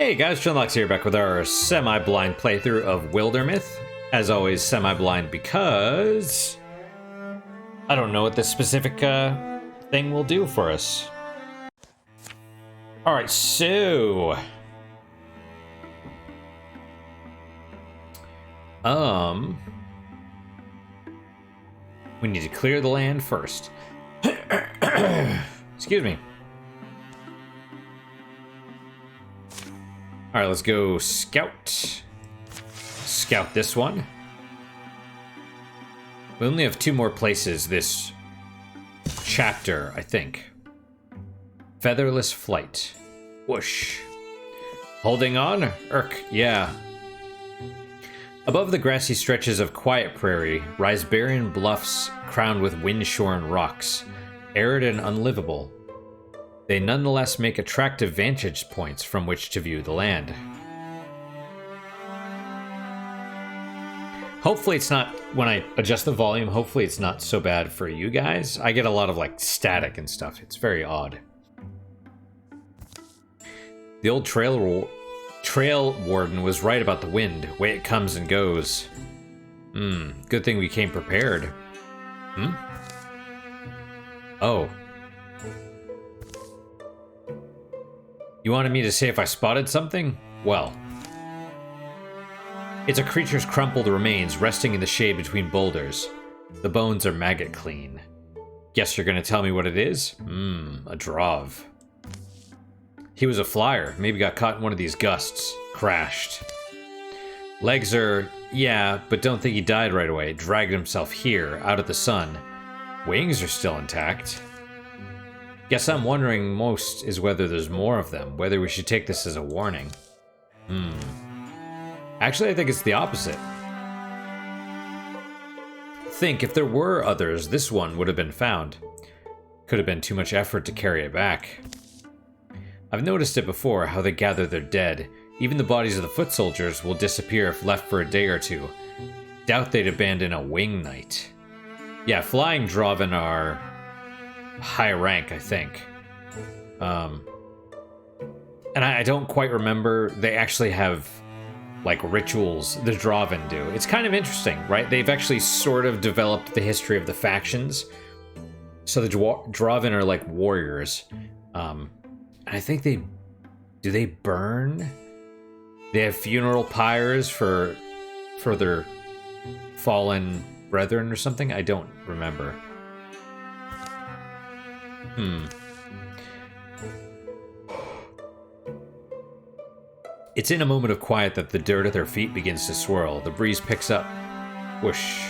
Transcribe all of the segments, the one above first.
Hey guys, Chunlocks here, back with our semi-blind playthrough of Wildermyth. As always, semi-blind because I don't know what this specific thing will do for us. Alright, so... we need to clear the land first. Excuse me. Alright, let's go scout. Scout this one. We only have 2 more places this chapter, I think. Featherless flight. Whoosh. Holding on? Yeah. Above the grassy stretches of quiet prairie rise barren bluffs crowned with wind-shorn rocks, arid and unlivable. They nonetheless make attractive vantage points from which to view the land. Hopefully it's not, when I adjust the volume, hopefully it's not so bad for you guys. I get a lot of like static and stuff. It's very odd. The old trail warden was right about the wind, way it comes and goes. Good thing we came prepared. Oh. You wanted me to say if I spotted something? Well. It's a creature's crumpled remains resting in the shade between boulders. The bones are maggot clean. Guess you're gonna tell me what it is? A drov. He was a flyer, maybe got caught in one of these gusts. Crashed. Legs are, yeah, but don't think he died right away. Dragged himself here, out of the sun. Wings are still intact. Guess I'm wondering most is whether there's more of them, whether we should take this as a warning. Actually, I think it's the opposite. Think, if there were others, this one would have been found. Could have been too much effort to carry it back. I've noticed it before, how they gather their dead. Even the bodies of the foot soldiers will disappear if left for a day or two. Doubt they'd abandon a wing knight. Yeah, flying Droven are high rank, I think. And I don't quite remember. They actually have like rituals the Droven do. It's kind of interesting, right? They've actually sort of developed the history of the factions. So the Droven are like warriors. And I think they burn? They have funeral pyres for their fallen brethren or something? I don't remember. It's in a moment of quiet that the dirt at their feet begins to swirl. The breeze picks up. Whoosh.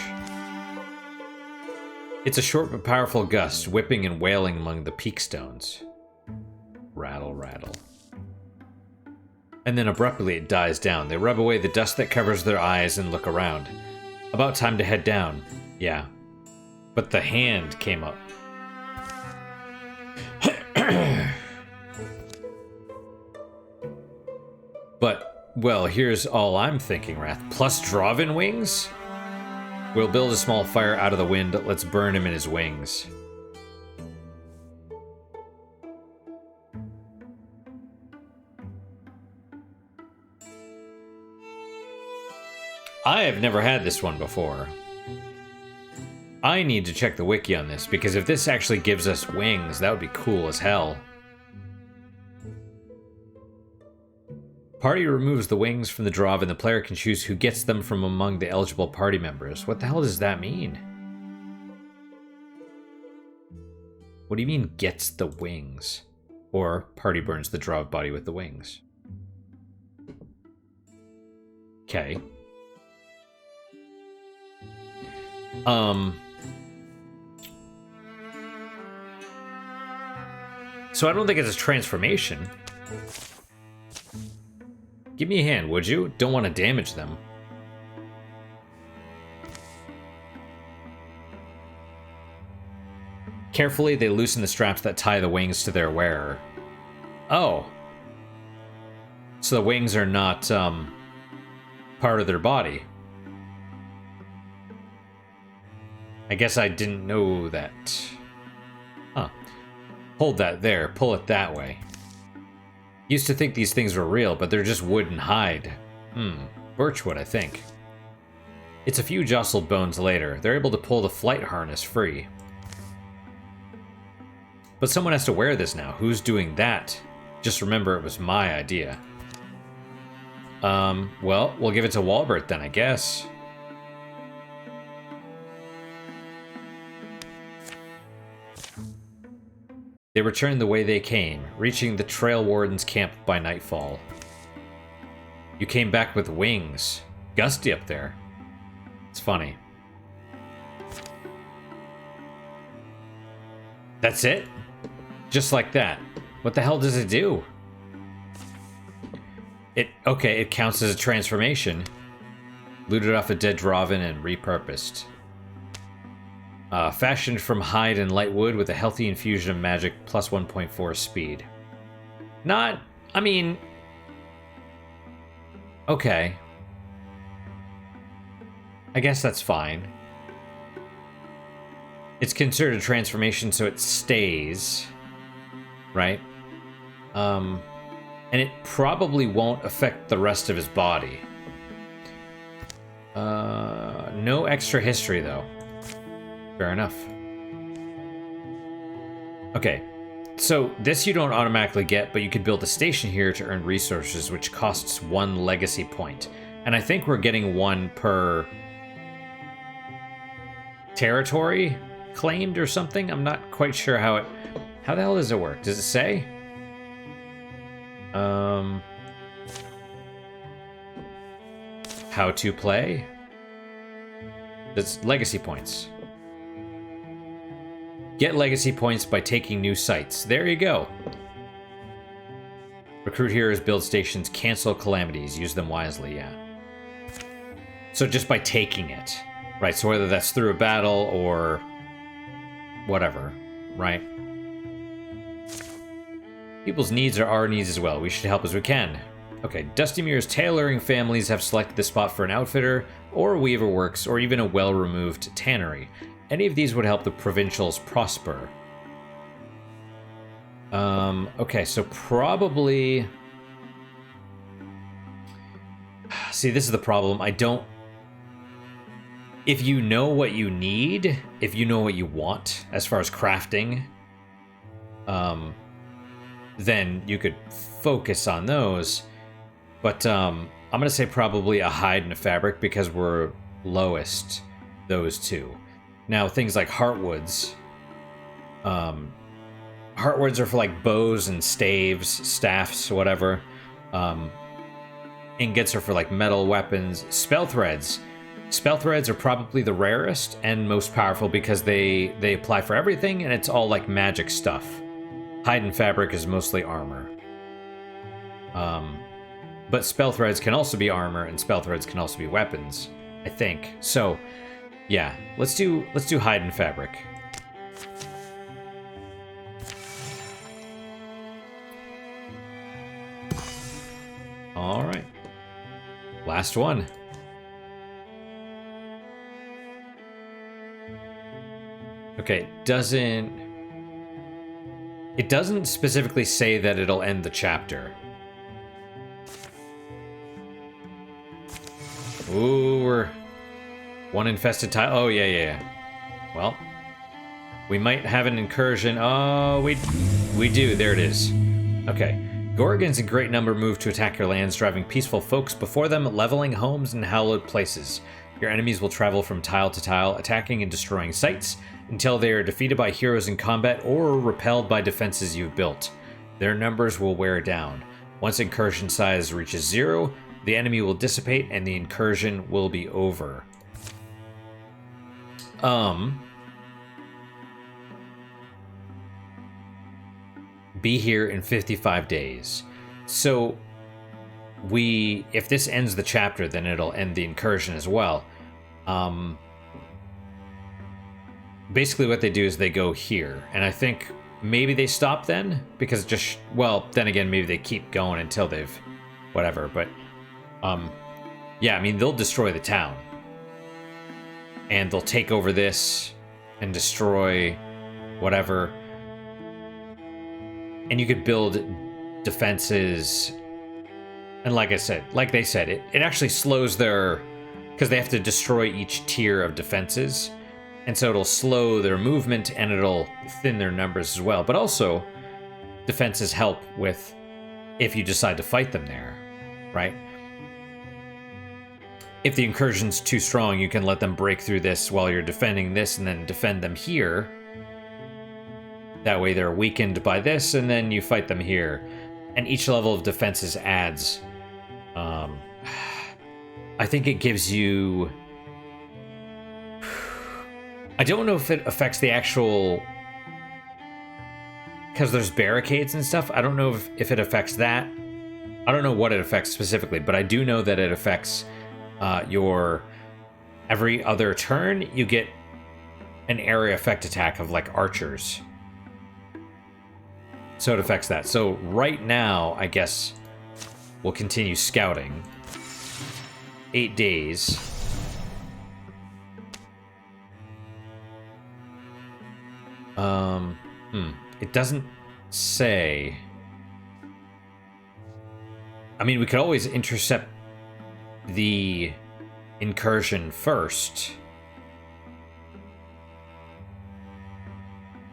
It's a short but powerful gust, whipping and wailing among the peak stones. Rattle, rattle. And then abruptly it dies down. They rub away the dust that covers their eyes and look around. About time to head down. Yeah. But the hand came up. But, well, here's all I'm thinking, Wrath. Plus Droven wings? We'll build a small fire out of the wind. Let's burn him in his wings. I have never had this one before. I need to check the wiki on this, because if this actually gives us wings, that would be cool as hell. Party removes the wings from the Drov, and the player can choose who gets them from among the eligible party members. What the hell does that mean? What do you mean, gets the wings? Or, party burns the Drov body with the wings. Okay. So I don't think it's a transformation. Give me a hand, would you? Don't want to damage them. Carefully, they loosen the straps that tie the wings to their wearer. Oh. So the wings are not, part of their body. I guess I didn't know that. Huh. Hold that there. Pull it that way. Used to think these things were real, but they're just wood and hide. Birchwood, I think. It's a few jostled bones later. They're able to pull the flight harness free. But someone has to wear this now. Who's doing that? Just remember it was my idea. Well, we'll give it to Wildermyth then, I guess. They returned the way they came, reaching the Trail Warden's camp by nightfall. You came back with wings. Gusty up there. It's funny. That's it? Just like that. What the hell does it do? Okay, it counts as a transformation. Looted off a dead Dravin and repurposed. Fashioned from hide and light wood with a healthy infusion of magic plus 1.4 speed. Not, I mean... Okay. I guess that's fine. It's considered a transformation, so it stays. Right? And it probably won't affect the rest of his body. No extra history, though. Fair enough. Okay, so this you don't automatically get, but you could build a station here to earn resources, which costs 1 legacy point. And I think we're getting 1 per territory claimed or something. I'm not quite sure how it... How the hell does it work? Does it say? How to play? That's legacy points. Get legacy points by taking new sites. There you go. Recruit heroes, build stations, cancel calamities. Use them wisely, yeah. So just by taking it. Right, so whether that's through a battle or whatever, right? People's needs are our needs as well. We should help as we can. Okay, Dustymir's tailoring families have selected the spot for an outfitter, or a weaver works, or even a well-removed tannery. Any of these would help the provincials prosper. Okay, so probably... See, this is the problem. I don't... If you know what you need, if you know what you want, as far as crafting, then you could focus on those. But I'm going to say probably a hide and a fabric because we're lowest those two. Now, things like heartwoods. Heartwoods are for like bows and staves, staffs, whatever. Ingots are for like metal weapons. Spell threads. Spell threads are probably the rarest and most powerful because they apply for everything and it's all like magic stuff. Hide and fabric is mostly armor. But spell threads can also be armor and spell threads can also be weapons, I think. So, yeah, let's do hide and fabric. All right. Last one. Okay, it doesn't specifically say that it'll end the chapter. Ooh, we're one infested tile. Oh, yeah. Well, we might have an incursion. Oh, we do. There it is. Okay. Gorgons in great number move to attack your lands, driving peaceful folks before them, leveling homes and hallowed places. Your enemies will travel from tile to tile, attacking and destroying sites until they are defeated by heroes in combat or repelled by defenses you've built. Their numbers will wear down. Once incursion size reaches 0, the enemy will dissipate and the incursion will be over. Be here in 55 days. So if this ends the chapter, then it'll end the incursion as well. Basically what they do is they go here, and I think maybe they stop then, because well, then again, maybe they keep going until they've whatever, but yeah, I mean, they'll destroy the town and they'll take over this and destroy whatever, and you could build defenses. And like they said, it actually slows their, because they have to destroy each tier of defenses. And so it'll slow their movement and it'll thin their numbers as well. But also, defenses help with if you decide to fight them there, right? If the incursion's too strong, you can let them break through this while you're defending this and then defend them here. That way they're weakened by this and then you fight them here. And each level of defenses adds... I think it gives you... I don't know if it affects the actual... Because there's barricades and stuff. I don't know if it affects that. I don't know what it affects specifically, but I do know that it affects your... Every other turn, you get an area effect attack of, like, archers. So it affects that. So right now, I guess, we'll continue scouting. 8 days. It doesn't say. I mean, we could always intercept the incursion first.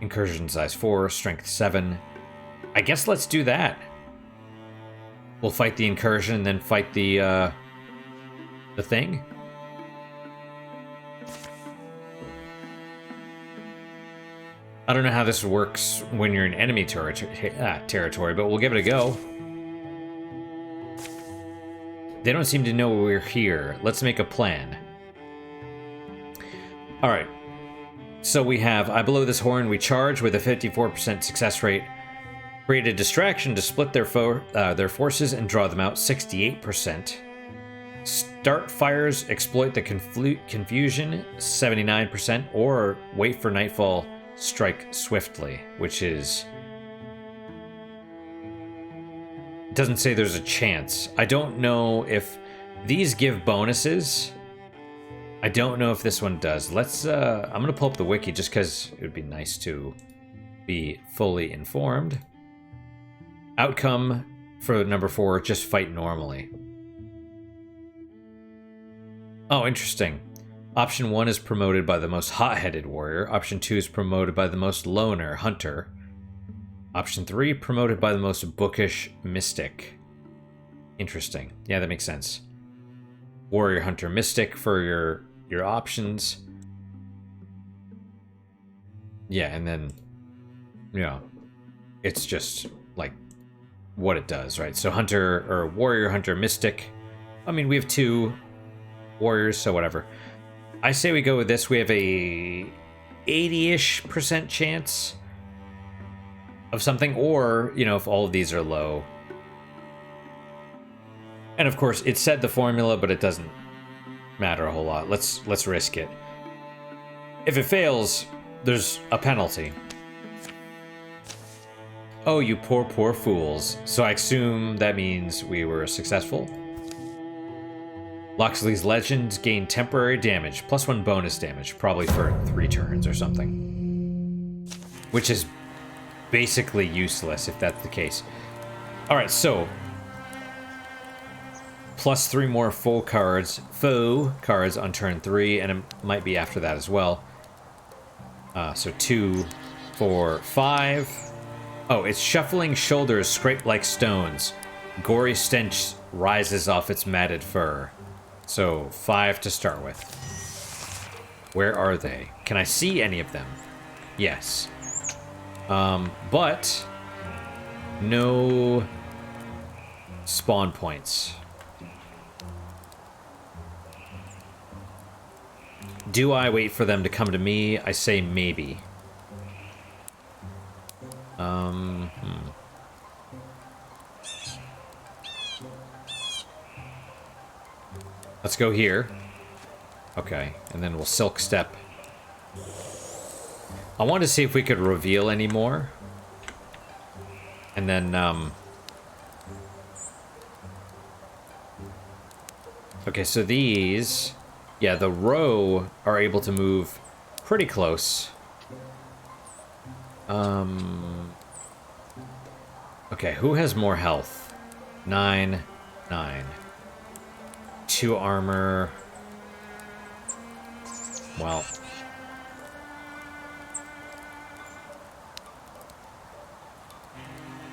Incursion size 4, strength 7. I guess let's do that. We'll fight the incursion and then fight the thing. I don't know how this works when you're in enemy territory, but we'll give it a go. They don't seem to know we're here. Let's make a plan. Alright. So we have, I blow this horn, we charge with a 54% success rate. Create a distraction to split their forces and draw them out, 68%. Start fires, exploit the confusion, 79%. Or wait for nightfall, strike swiftly, which is... It doesn't say there's a chance. I don't know if these give bonuses. I don't know if this one does. Let's, I'm gonna pull up the wiki just because it would be nice to be fully informed. Outcome for number 4, just fight normally. Oh, interesting. Option 1 is promoted by the most hot-headed warrior. Option 2 is promoted by the most loner hunter. Option 3, promoted by the most bookish mystic. Interesting. Yeah, that makes sense. Warrior, hunter, mystic for your options. Yeah, and then, you know, it's just like what it does, right? So hunter, or warrior, hunter, mystic. I mean, we have 2 warriors, so whatever. I say we go with this. We have a 80-ish% chance of something, or, you know, if all of these are low. And of course, it said the formula, but it doesn't matter a whole lot. Let's risk it. If it fails, there's a penalty. Oh, you poor, poor fools. So I assume that means we were successful. Loxley's legends gain temporary damage, +1 bonus damage, probably for 3 turns or something. Which is basically useless if that's the case. Alright, so +3 more faux cards on turn 3, and it might be after that as well. So 2, 4, 5. Oh, its shuffling shoulders scrape like stones. Gory stench rises off its matted fur. So 5 to start with. Where are they? Can I see any of them? Yes. But no spawn points. Do I wait for them to come to me? I say maybe. Let's go here. Okay, and then we'll silk step. I wanted to see if we could reveal any more. And then, okay, so these... Yeah, the row are able to move pretty close. Okay, Okay, who has more health? 9, 9. 2 armor. Well.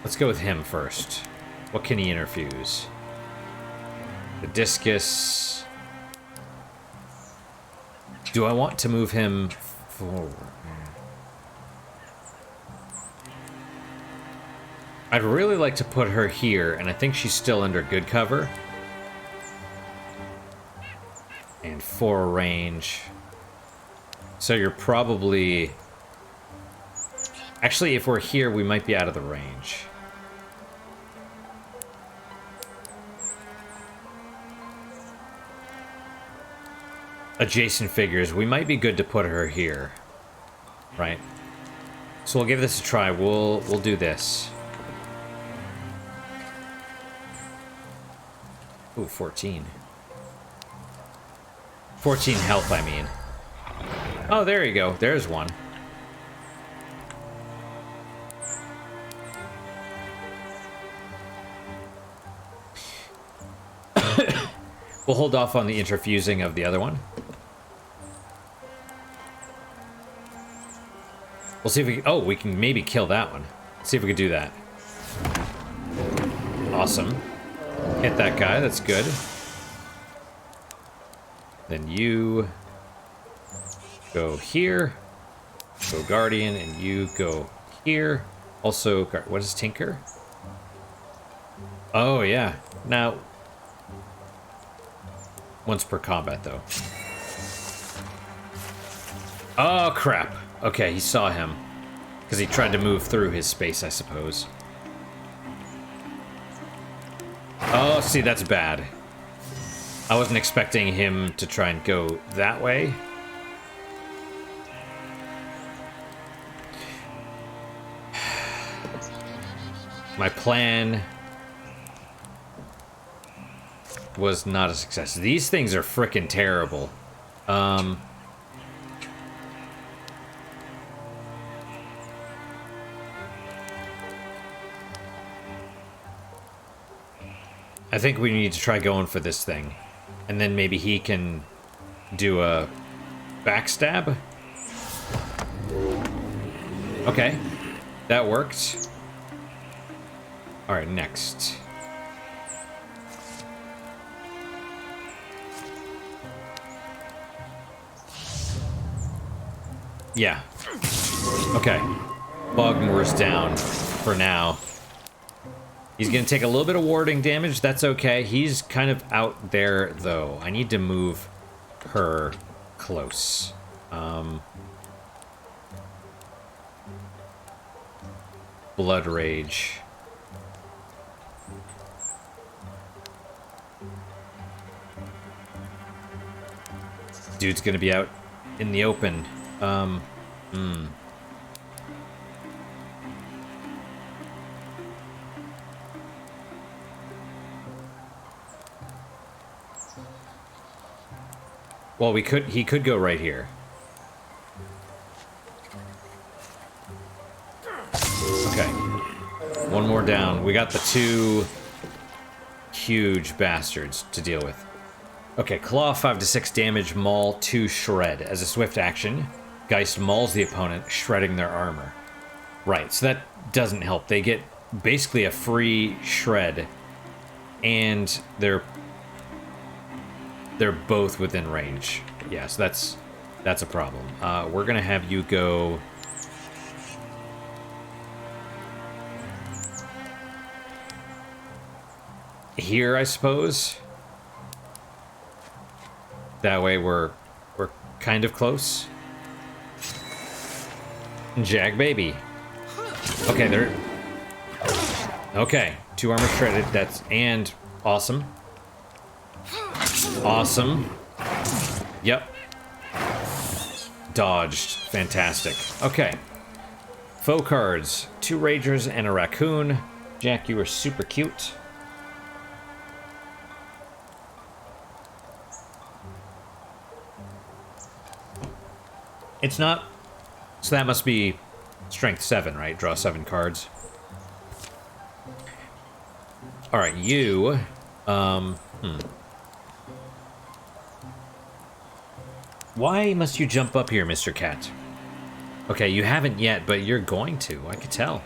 Let's go with him first. What can he interfuse? The discus. Do I want to move him forward? I'd really like to put her here, and I think she's still under good cover. And 4 range. So you're probably... Actually, if we're here, we might be out of the range. Adjacent figures. We might be good to put her here. Right? So we'll give this a try. We'll do this. Ooh, 14. 14 health, I mean. Oh, there you go. There's one. We'll hold off on the interfusing of the other one. We'll see if we... Oh, we can maybe kill that one. Let's see if we can do that. Awesome. Hit that guy. That's good. Then you... go here. Go Guardian, and you go here. Also, what is Tinker? Oh, yeah. Now... Once per combat, though. Oh, crap. Okay, he saw him. Because he tried to move through his space, I suppose. Oh, see, that's bad. I wasn't expecting him to try and go that way. My plan... was not a success. These things are frickin' terrible. I think we need to try going for this thing. And then maybe he can do a backstab. Okay. That worked. Alright, next. Yeah. Okay. Bogmore's down for now. He's gonna take a little bit of warding damage. That's okay. He's kind of out there, though. I need to move her close. Blood Rage. Dude's gonna be out in the open. Well, he could go right here. Okay. One more down. We got the 2 huge bastards to deal with. Okay, Claw 5 to 6 damage, Maul 2 Shred. As a swift action, Geist mauls the opponent, shredding their armor. Right, so that doesn't help. They get basically a free shred, and they're both within range. Yeah, so that's a problem. We're gonna have you go... here, I suppose. That way we're kind of close. Jag baby. Okay, there. Okay, 2 armor shredded. That's and awesome. Awesome. Yep. Dodged. Fantastic. Okay. Foe cards. 2 Ragers and a Raccoon. Jack, you are super cute. It's not... So that must be strength 7, right? Draw 7 cards. Alright, you... Why must you jump up here, Mr. Cat? Okay, you haven't yet, but you're going to. I could tell.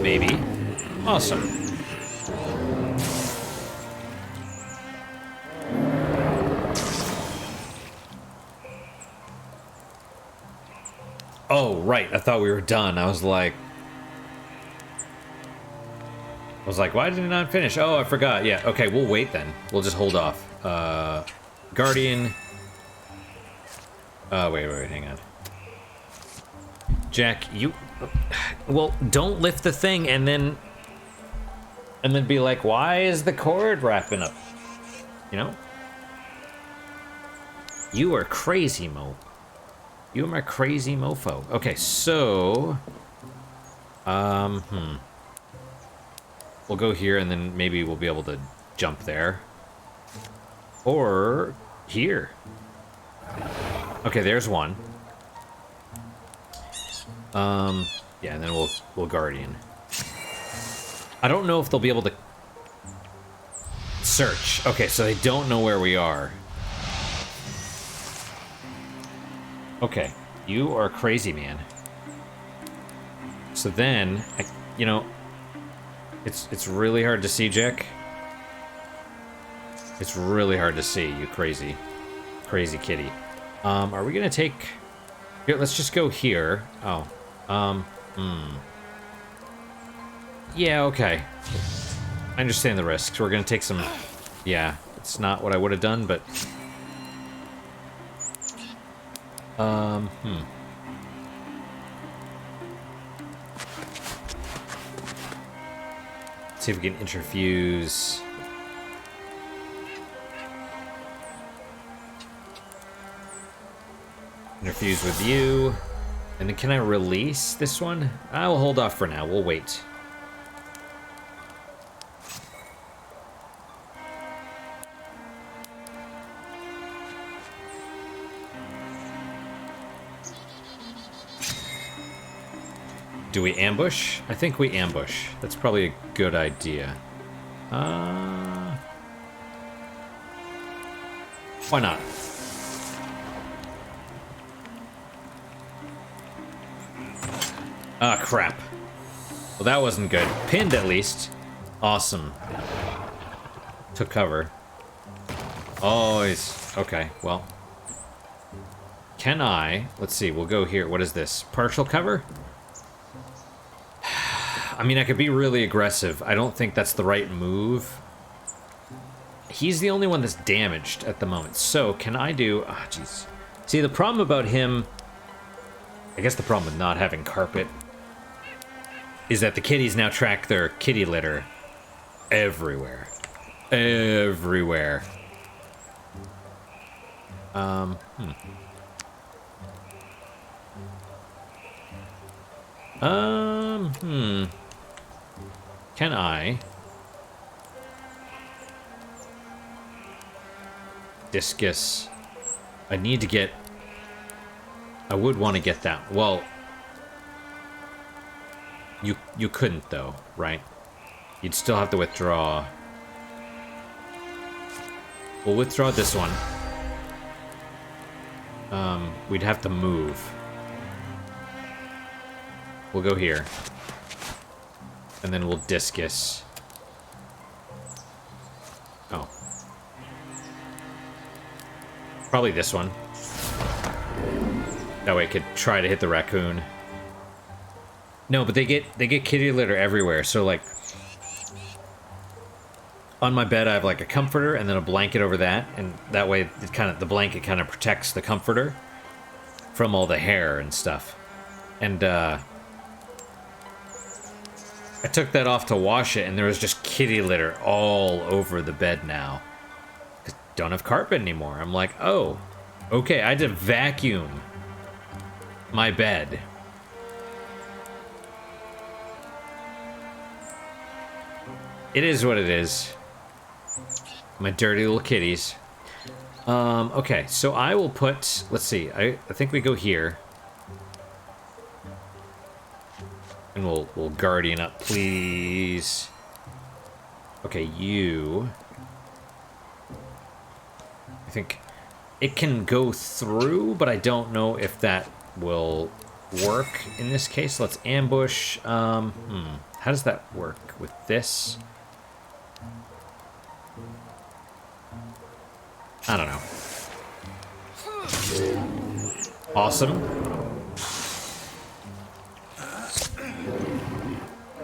Maybe. Awesome. Oh, right. I thought we were done. I was like, why did it not finish? Oh, I forgot. Yeah. Okay, we'll wait then. We'll just hold off. Guardian. Wait, hang on. Jack, you... Well, don't lift the thing and then be like, why is the cord wrapping up? You know? You are crazy, Mo. You are my crazy mofo. Okay, so... We'll go here and then maybe we'll be able to jump there. Or here. Okay, there's one. Yeah, and then we'll Guardian. I don't know if they'll be able to search. Okay, so they don't know where we are. Okay, you are crazy, man. So then, you know, it's really hard to see, Jack. It's really hard to see, you crazy kitty. Are we gonna take... Here, let's just go here. Oh, yeah, okay. I understand the risks. We're gonna take some... Yeah, it's not what I would have done, but... See if we can interfuse. Interfuse with you. And then can I release this one? I'll hold off for now. We'll wait. Do we ambush? I think we ambush. That's probably a good idea. Why not? Ah, crap. Well, that wasn't good. Pinned, at least. Awesome. Took cover. Oh, he's... Okay, well. Can I... Let's see, we'll go here. What is this? Partial cover? I mean, I could be really aggressive. I don't think that's the right move. He's the only one that's damaged at the moment. So, can I do... Ah, jeez. See, the problem about him... I guess the problem with not having carpet is that the kitties now track their kitty litter everywhere. Everywhere. Can I... Discus. I need to get... I would want to get that. Well... You couldn't, though, right? You'd still have to withdraw. We'll withdraw this one. We'd have to move. We'll go here. And then we'll discus. Oh. Probably this one. That way I could try to hit the raccoon. No, but they get kitty litter everywhere, so like... On my bed I have like a comforter and then a blanket over that, and that way it the blanket kind of protects the comforter from all the hair and stuff. And I took that off to wash it and there was just kitty litter all over the bed now. Don't have carpet anymore. I'm like, oh, okay, I had to vacuum my bed. It is what it is. My dirty little kitties. Okay, so I will put... Let's see. I think we go here. And we'll guardian up, please. Okay, you. I think it can go through, but I don't know if that will work in this case. Let's ambush. How does that work with this? I don't know. Awesome.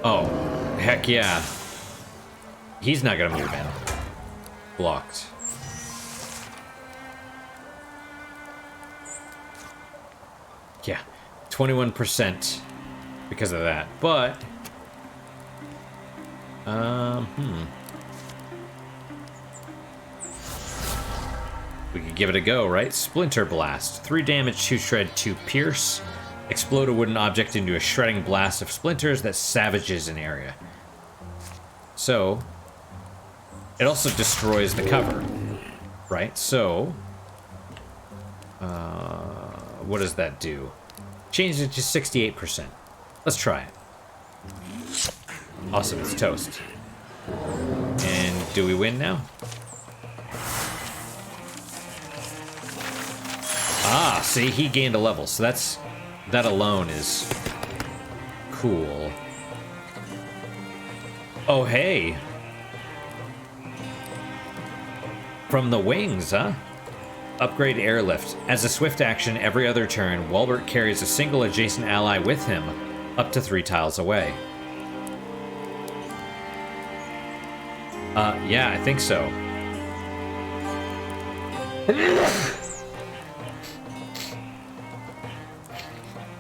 Oh, heck yeah. He's not gonna move in. Blocked. Yeah, 21% because of that. But, we could give it a go, right? Splinter Blast. 3 damage, 2 shred, 2 pierce. Explode a wooden object into a shredding blast of splinters that savages an area. So, it also destroys the cover, right? So, what does that do? Change it to 68%. Let's try it. Awesome, it's toast. And do we win now? Ah, see, he gained a level, so that alone is cool. Oh, hey. From the wings, huh? Upgrade airlift. As a swift action, every other turn, Walbert carries a single adjacent ally with him, up to 3 tiles away. Yeah, I think so.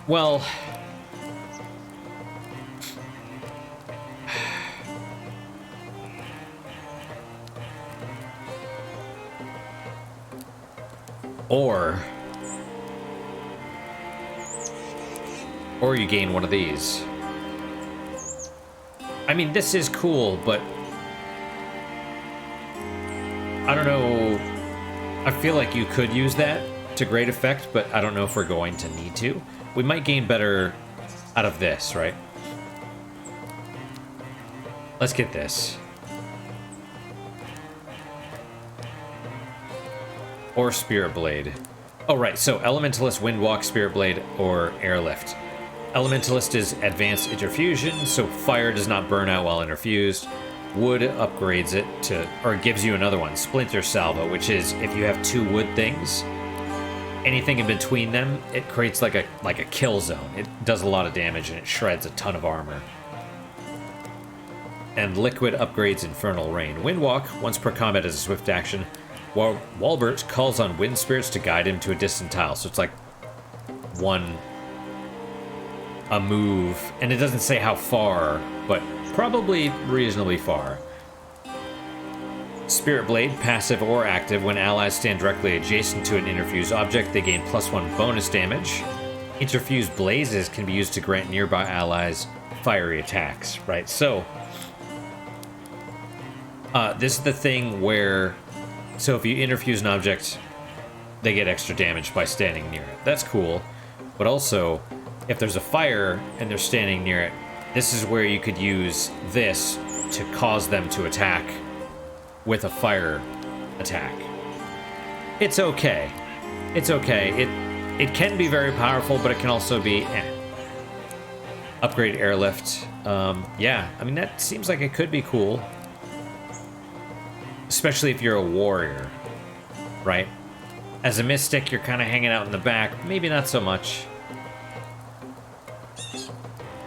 Well... Or you gain one of these. I mean, this is cool, but... I don't know... I feel like you could use that to great effect, but I don't know if we're going to need to. We might gain better out of this, right? Let's get this. Or Spirit Blade. Oh, right, so Elementalist, Windwalk, Spirit Blade, or Airlift. Elementalist is Advanced Interfusion, so fire does not burn out while interfused. Wood upgrades it to, or gives you another one, Splinter Salvo, which is if you have 2 wood things, anything in between them, it creates like a kill zone. It does a lot of damage and it shreds a ton of armor. And Liquid upgrades Infernal Rain. Windwalk, once per combat as a swift action, while Walbert calls on wind spirits to guide him to a distant tile. So it's like a move, and it doesn't say how far, but probably reasonably far. Spirit Blade, passive or active. When allies stand directly adjacent to an interfused object, they gain +1 bonus damage. Interfused blazes can be used to grant nearby allies fiery attacks, right? So, this is the thing where, so if you interfuse an object, they get extra damage by standing near it. That's cool. But also, if there's a fire and they're standing near it, this is where you could use this to cause them to attack with a fire attack. It's okay. It's okay. It can be very powerful, but it can also be Upgrade airlift. Yeah, I mean, that seems like it could be cool. Especially if you're a warrior, right? As a mystic, you're kind of hanging out in the back. Maybe not so much.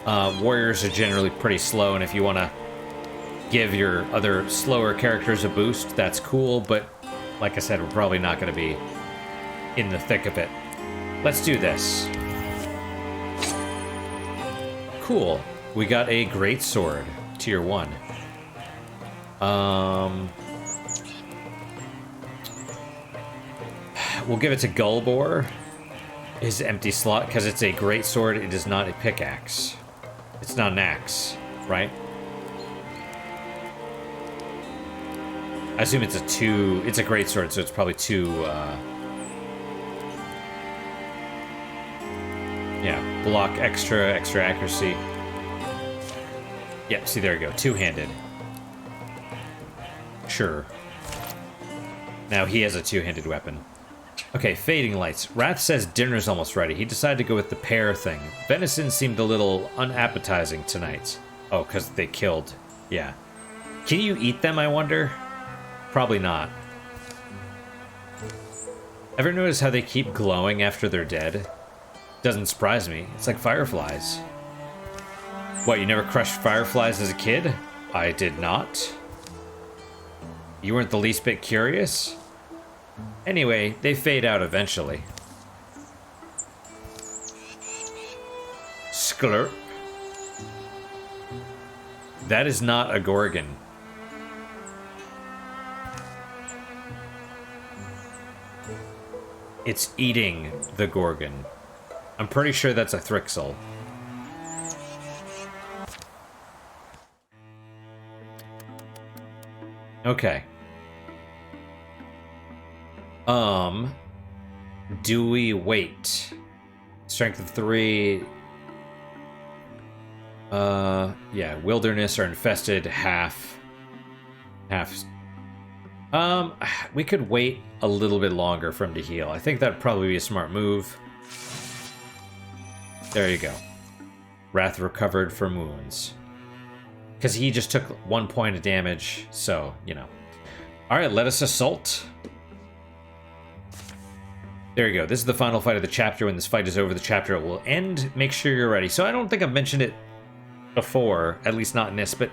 Warriors are generally pretty slow, and if you want to give your other slower characters a boost, that's cool, but like I said, we're probably not going to be in the thick of it. Let's do this. Cool. We got a great sword, tier 1. We'll give it to Gulbor, his empty slot, because it's a great sword. It is not a pickaxe. It's not an axe, right? I assume it's it's a great sword, so it's probably 2, yeah, block, extra accuracy. Yep, see, there you go. Two-handed. Sure. Now he has a two-handed weapon. Okay, fading lights. Wrath says dinner's almost ready. He decided to go with the pear thing. Venison seemed a little unappetizing tonight. Oh, because they killed. Yeah. Can you eat them, I wonder? Probably not. Ever notice how they keep glowing after they're dead? Doesn't surprise me. It's like fireflies. What, you never crushed fireflies as a kid? I did not. You weren't the least bit curious? Anyway, they fade out eventually. Sklurp. That is not a Gorgon. It's eating the Gorgon. I'm pretty sure that's a Thrixel. Okay. Do we wait? Strength of 3. Yeah, wilderness or infested, half. We could wait a little bit longer for him to heal. I think that'd probably be a smart move. There you go. Wrath recovered from wounds. Because he just took 1 point of damage, so, you know. Alright, let us assault. There you go. This is the final fight of the chapter. When this fight is over, the chapter will end. Make sure you're ready. So I don't think I've mentioned it before, at least not in this, but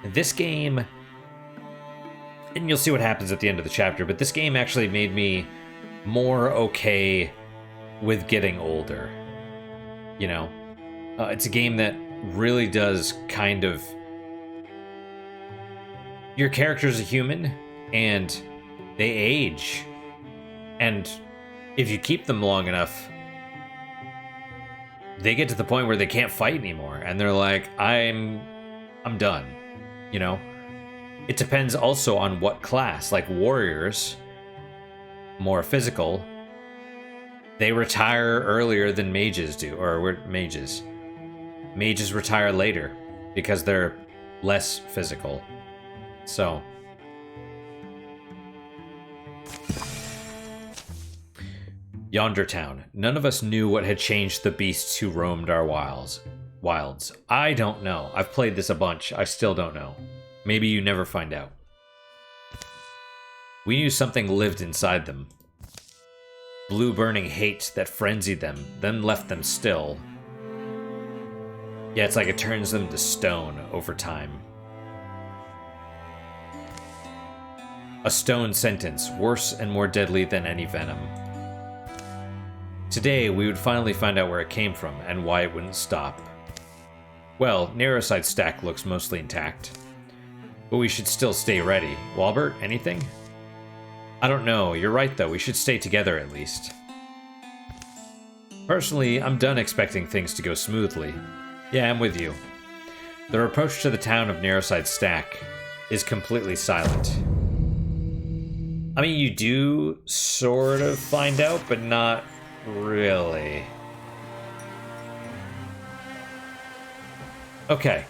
this game, and you'll see what happens at the end of the chapter, but this game actually made me more okay with getting older. You know? It's a game that really does kind of... Your character's a human, and they age. And if you keep them long enough, they get to the point where they can't fight anymore, and they're like, I'm done, you know? It depends also on what class. Like warriors, more physical, they retire earlier than mages do, or mages. Mages retire later because they're less physical. So... Yonder town. None of us knew what had changed the beasts who roamed our wilds. I don't know. I've played this a bunch. I still don't know. Maybe you never find out. We knew something lived inside them. Blue burning hate that frenzied them, then left them still. Yeah, it's like it turns them to stone over time. A stone sentence, worse and more deadly than any venom. Today, we would finally find out where it came from, and why it wouldn't stop. Well, Narrowside Stack looks mostly intact. But we should still stay ready. Walbert, anything? I don't know, you're right though, we should stay together at least. Personally, I'm done expecting things to go smoothly. Yeah, I'm with you. Their approach to the town of Narrowside Stack is completely silent. I mean, you do sort of find out, but not really. Okay.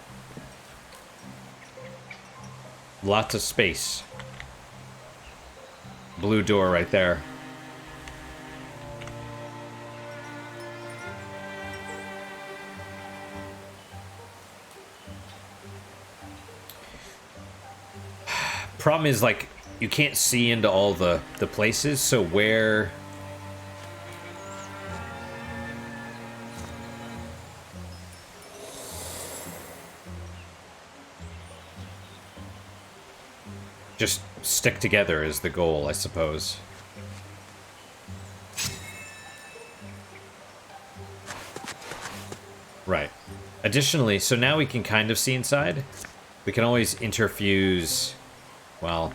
Lots of space. Blue door right there. Problem is, like, you can't see into all the places, so where... Just stick together is the goal, I suppose. Right. Additionally, so now we can kind of see inside. We can always interfuse, well,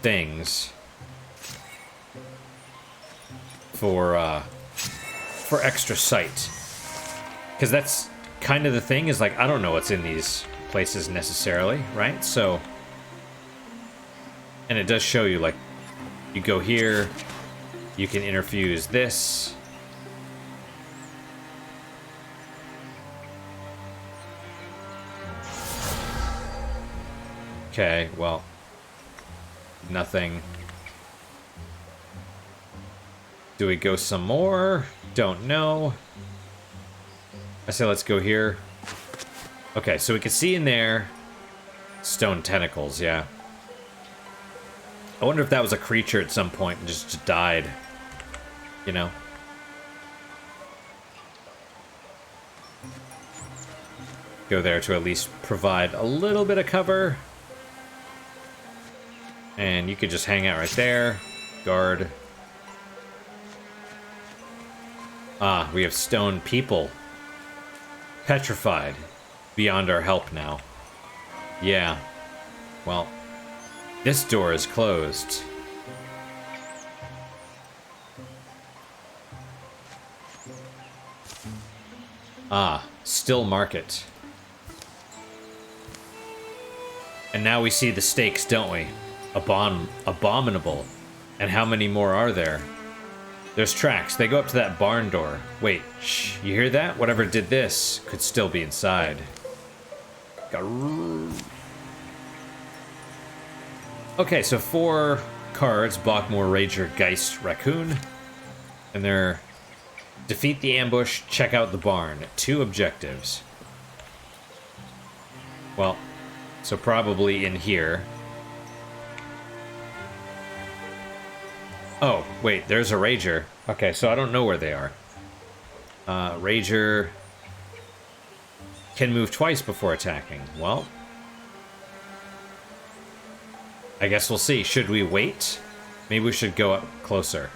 things for extra sight. Because that's kind of the thing, is like, I don't know what's in these places necessarily, right? So... And it does show you, like, you go here, you can interfuse this. Okay, well. Nothing. Do we go some more? Don't know. I say let's go here. Okay, so we can see in there stone tentacles, yeah. I wonder if that was a creature at some point and just died. You know? Go there to at least provide a little bit of cover. And you could just hang out right there. Guard. Ah, we have stone people. Petrified. Beyond our help now. Yeah. Well, this door is closed. Ah, still market. And now we see the stakes, don't we? Abominable. And how many more are there? There's tracks. They go up to that barn door. Wait, shh. You hear that? Whatever did this could still be inside. Okay, so 4 cards. Bachmore, Rager, Geist, Raccoon. And they're... Defeat the ambush, check out the barn. 2 objectives. Well, so probably in here. Oh, wait, there's a Rager. Okay, so I don't know where they are. Rager can move twice before attacking. Well, I guess we'll see. Should we wait? Maybe we should go up closer.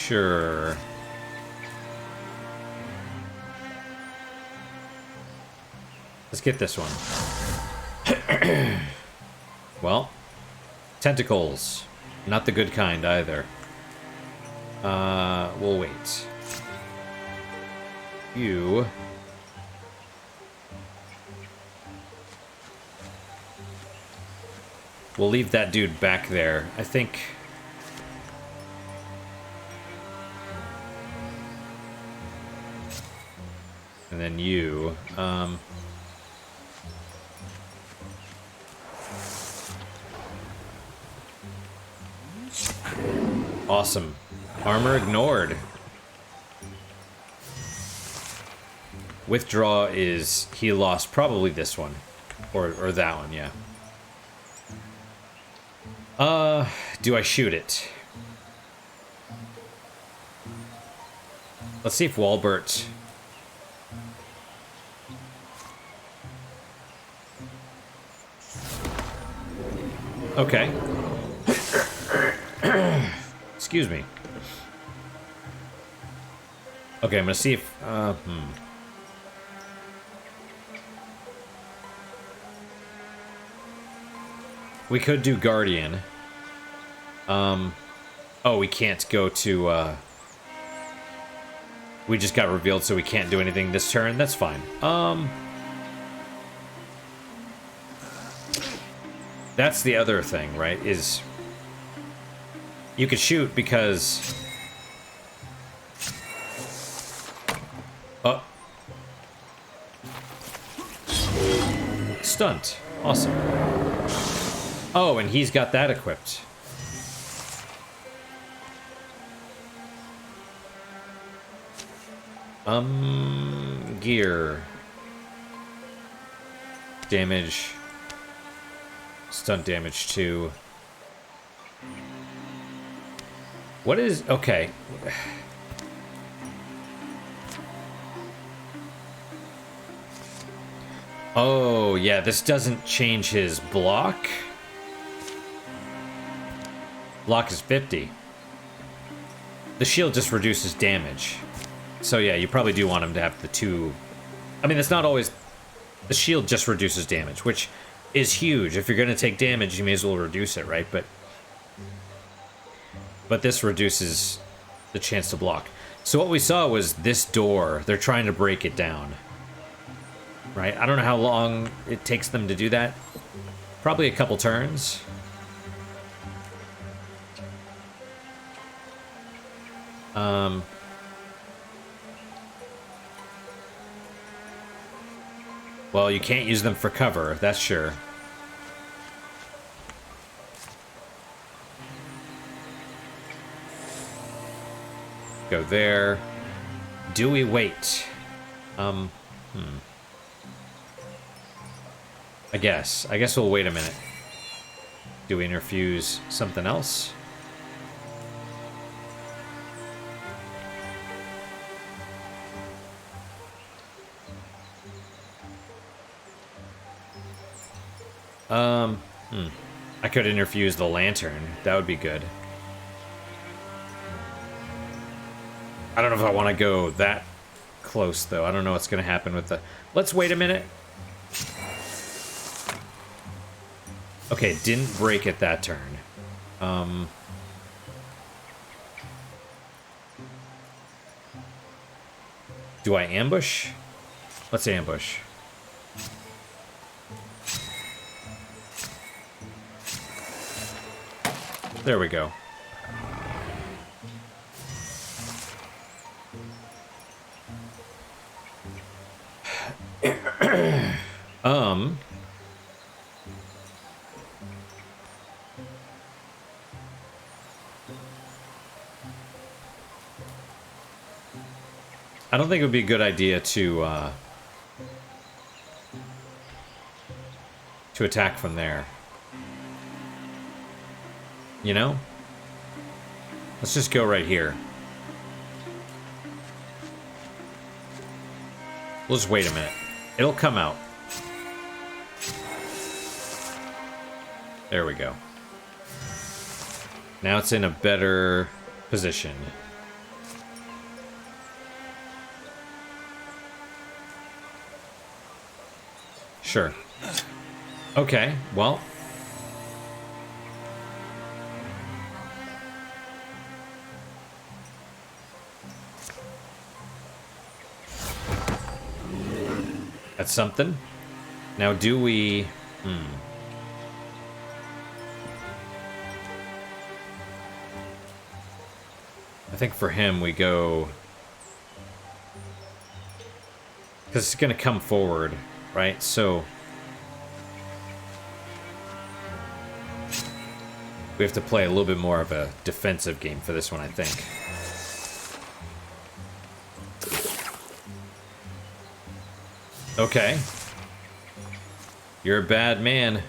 Sure. Let's get this one. Well, tentacles. Not the good kind either. We'll wait. You... We'll leave that dude back there. I think... And then you, awesome. Armor ignored. Withdraw is he lost probably this one. Or that one, yeah. Do I shoot it? Let's see if Walbert... Okay. Excuse me. Okay, I'm gonna see if... We could do Guardian. Oh, we can't go to... We just got revealed, so we can't do anything this turn. That's fine. That's the other thing, right? Is you could shoot because... Oh. Stunt. Awesome. Oh, and he's got that equipped. Gear. Damage. Stunt damage 2. What is... Okay. Oh, yeah, this doesn't change his block. Block is 50. The shield just reduces damage. So yeah, you probably do want him to have the 2... I mean, it's not always... The shield just reduces damage, which is huge. If you're going to take damage, you may as well reduce it, right? But this reduces the chance to block. So what we saw was this door. They're trying to break it down. Right? I don't know how long it takes them to do that. Probably a couple turns. Well, you can't use them for cover, that's sure. Go there. Do we wait? I guess we'll wait a minute. Do we interfuse something else? I could interfuse the lantern. That would be good. I don't know if I want to go that close, though. I don't know what's going to happen with the... Let's wait a minute. Okay, didn't break it that turn. Do I ambush? Let's ambush. There we go. I don't think it would be a good idea to attack from there. You know? Let's just go right here. We'll just wait a minute. It'll come out. There we go. Now it's in a better position. Sure. Okay, well. That's something. Now, do we... I think for him, we go... Because it's going to come forward, right? So... we have to play a little bit more of a defensive game for this one, I think. Okay. You're a bad man.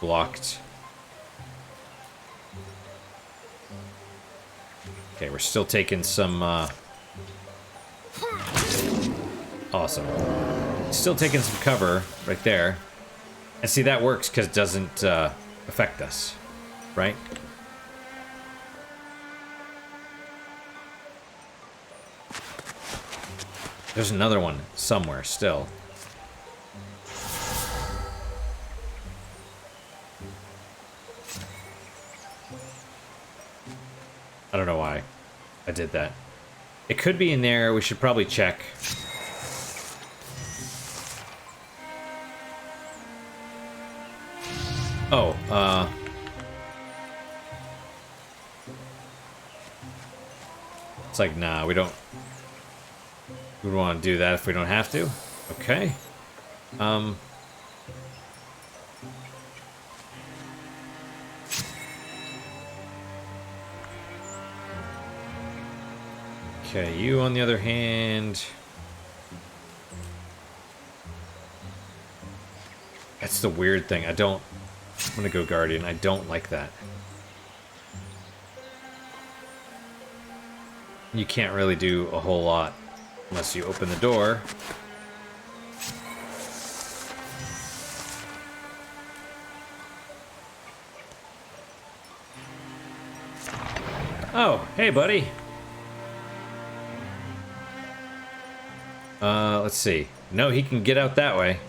Blocked. Okay, we're still taking some, awesome. Still taking some cover right there. And see, that works because it doesn't, affect us. Right? There's another one somewhere still. I don't know why I did that. It could be in there. We should probably check. Oh, it's like, nah, we don't want to do that if we don't have to. Okay. Okay, you on the other hand... That's the weird thing. I'm gonna go Guardian. I don't like that. You can't really do a whole lot unless you open the door. Oh, hey, buddy. Let's see. No, he can get out that way.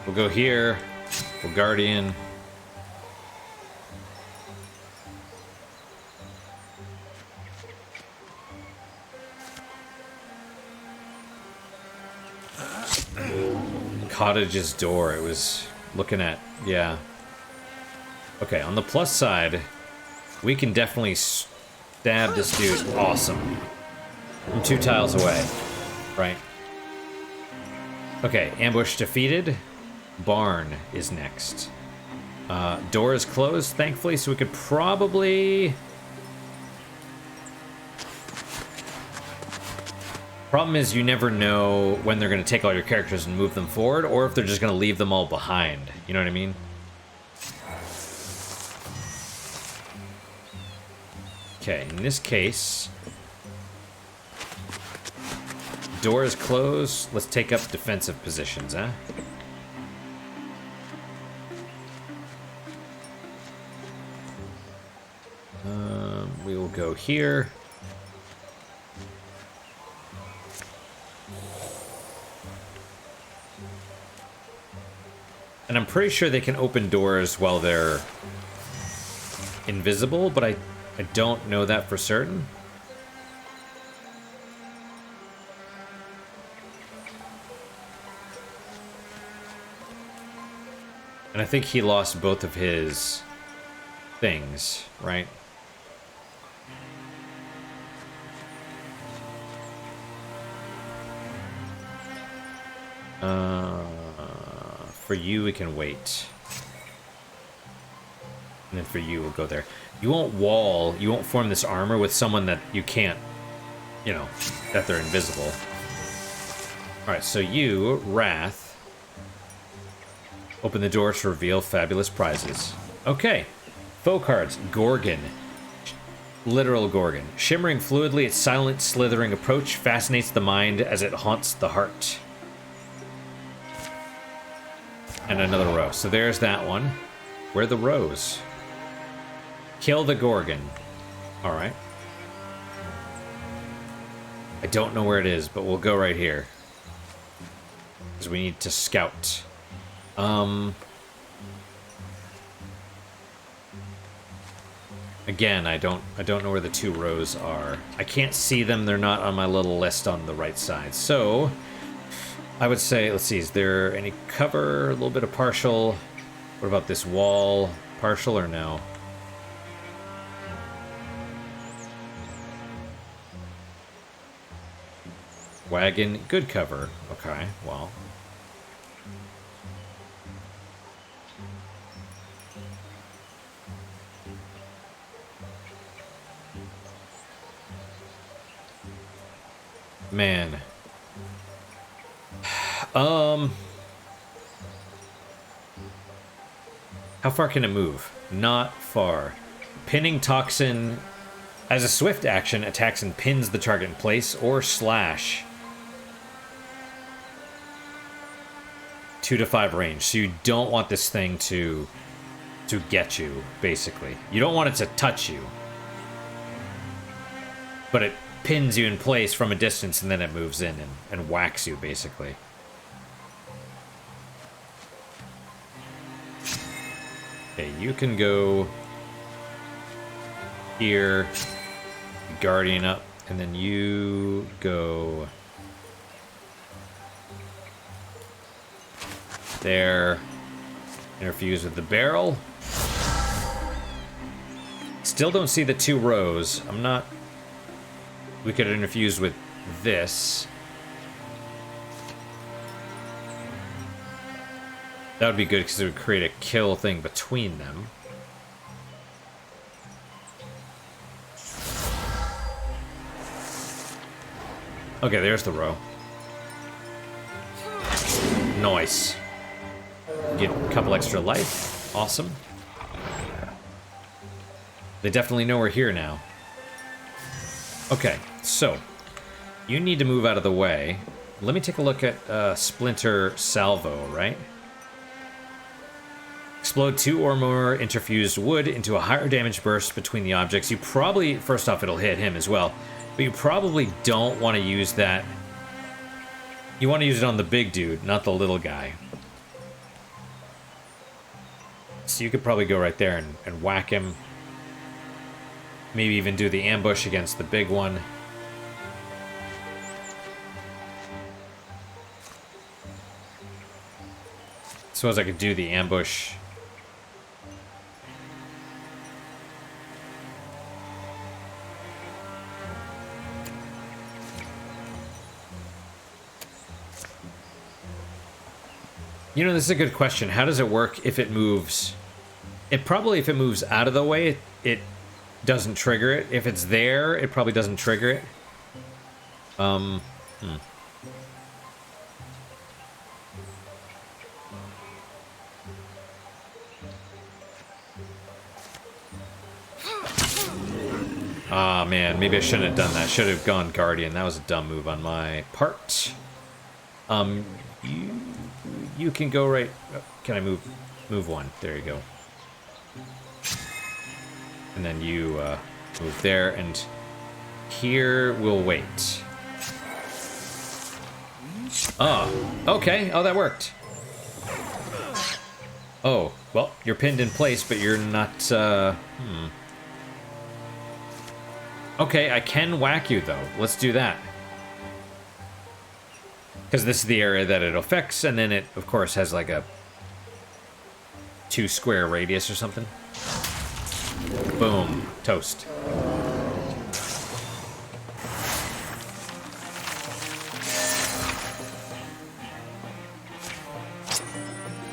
We'll go here. We'll Guardian. cottage's door. It was looking at, yeah. Okay, on the plus side, we can definitely stab this dude. Awesome. I'm 2 tiles away, right? Okay, ambush defeated. Barn is next. Door is closed, thankfully, so we could probably... Problem is, you never know when they're going to take all your characters and move them forward, or if they're just going to leave them all behind. You know what I mean? Okay, in this case... Door is closed. Let's take up defensive positions, huh? We will go here. And I'm pretty sure they can open doors while they're invisible, but I don't know that for certain. And I think he lost both of his things, right? For you, we can wait. And then for you, we'll go there. You won't form this armor with someone that you can't, you know, that they're invisible. Alright, so you, Wrath, open the door to reveal fabulous prizes. Okay. Foe cards. Gorgon. Literal Gorgon. Shimmering fluidly, its silent, slithering approach fascinates the mind as it haunts the heart. And another row. So there's that one. Where are the rows? Kill the Gorgon. Alright. I don't know where it is, but we'll go right here. Because we need to scout. Again, I don't know where the 2 rows are. I can't see them. They're not on my little list on the right side. So, I would say, let's see, is there any cover? A little bit of partial. What about this wall? Partial or no? Wagon, good cover. Okay, well. Man. How far can it move? Not far. Pinning Toxin, as a swift action, attacks and pins the target in place, or slash. 2 to 5 range. So you don't want this thing to get you, basically. You don't want it to touch you. But it pins you in place from a distance, and then it moves in and whacks you, basically. Okay, you can go here, Guardian up, and then you go there, interfuse with the barrel. Still don't see the 2 rows. I'm not... We could interfuse with this. That would be good because it would create a kill thing between them. Okay, there's the row. Nice. Get a couple extra life. Awesome. They definitely know we're here now. Okay, so you need to move out of the way. Let me take a look at Splinter Salvo, right? Explode 2 or more interfused wood into a higher damage burst between the objects. You probably, first off, it'll hit him as well, but you probably don't want to use that. You want to use it on the big dude, not the little guy. So you could probably go right there and whack him. Maybe even do the ambush against the big one. Suppose I could do the ambush. You know, this is a good question. How does it work if it moves? It probably, if it moves out of the way, it doesn't trigger it. If it's there, it probably doesn't trigger it. Ah, man, maybe I shouldn't have done that. Should have gone Guardian. That was a dumb move on my part. You can go right... Can I move one? There you go. And then you move there, and here we'll wait. Oh, okay. Oh, that worked. Oh, well, you're pinned in place, but you're not... Okay, I can whack you, though. Let's do that. Because this is the area that it affects, and then it, of course, has like a 2 square radius or something. Boom. Toast.